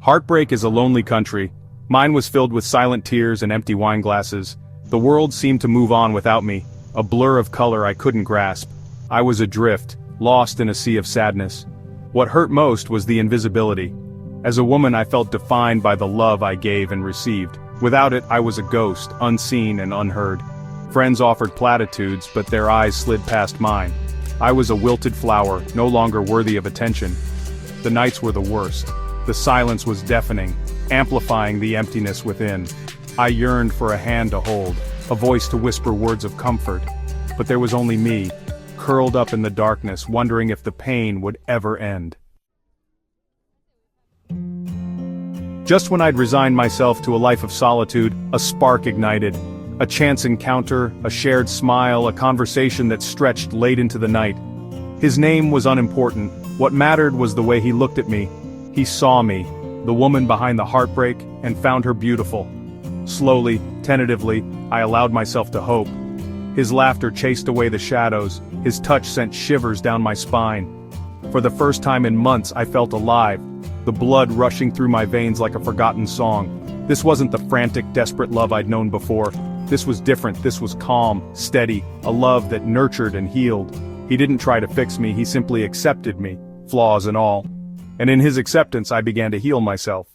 Heartbreak is a lonely country. Mine was filled with silent tears and empty wine glasses. The world seemed to move on without me, a blur of color I couldn't grasp. I was adrift, lost in a sea of sadness. What hurt most was the invisibility. As a woman, I felt defined by the love I gave and received. Without it, I was a ghost, unseen and unheard. Friends offered platitudes, but their eyes slid past mine. I was a wilted flower, no longer worthy of attention. The nights were the worst. The silence was deafening, amplifying the emptiness within. I yearned for a hand to hold, a voice to whisper words of comfort. But there was only me, curled up in the darkness, wondering if the pain would ever end. Just when I'd resigned myself to a life of solitude, a spark ignited. A chance encounter, a shared smile, a conversation that stretched late into the night. His name was unimportant. What mattered was the way he looked at me. He saw me, the woman behind the heartbreak, and found her beautiful. Slowly, tentatively, I allowed myself to hope. His laughter chased away the shadows, his touch sent shivers down my spine. For the first time in months I felt alive, the blood rushing through my veins like a forgotten song. This wasn't the frantic, desperate love I'd known before. This was different, this was calm, steady, a love that nurtured and healed. He didn't try to fix me, he simply accepted me, flaws and all. And in his acceptance I began to heal myself.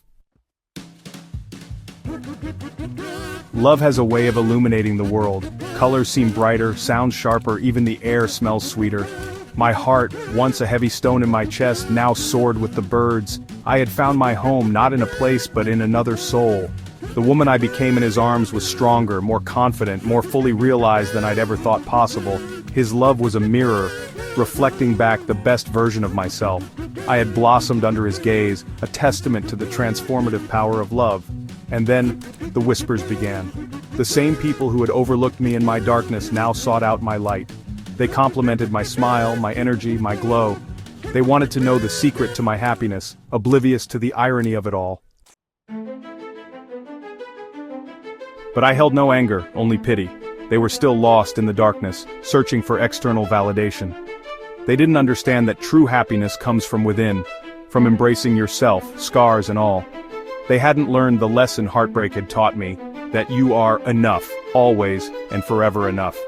Love has a way of illuminating the world. Colors seem brighter, sounds sharper, even the air smells sweeter. My heart, once a heavy stone in my chest, now soared with the birds. I had found my home not in a place but in another soul. The woman I became in his arms was stronger, more confident, more fully realized than I'd ever thought possible. His love was a mirror, reflecting back the best version of myself. I had blossomed under his gaze, a testament to the transformative power of love. And then, the whispers began. The same people who had overlooked me in my darkness now sought out my light. They complimented my smile, my energy, my glow. They wanted to know the secret to my happiness, oblivious to the irony of it all. But I held no anger, only pity. They were still lost in the darkness, searching for external validation. They didn't understand that true happiness comes from within, from embracing yourself, scars and all. They hadn't learned the lesson heartbreak had taught me, that you are enough, always and forever enough.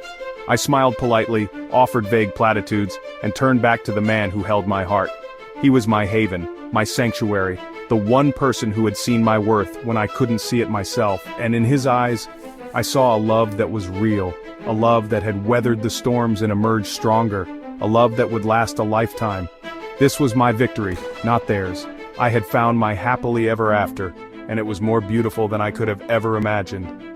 I smiled politely, offered vague platitudes, and turned back to the man who held my heart. He was my haven, my sanctuary, the one person who had seen my worth when I couldn't see it myself, and in his eyes, I saw a love that was real, a love that had weathered the storms and emerged stronger, a love that would last a lifetime. This was my victory, not theirs. I had found my happily ever after, and it was more beautiful than I could have ever imagined.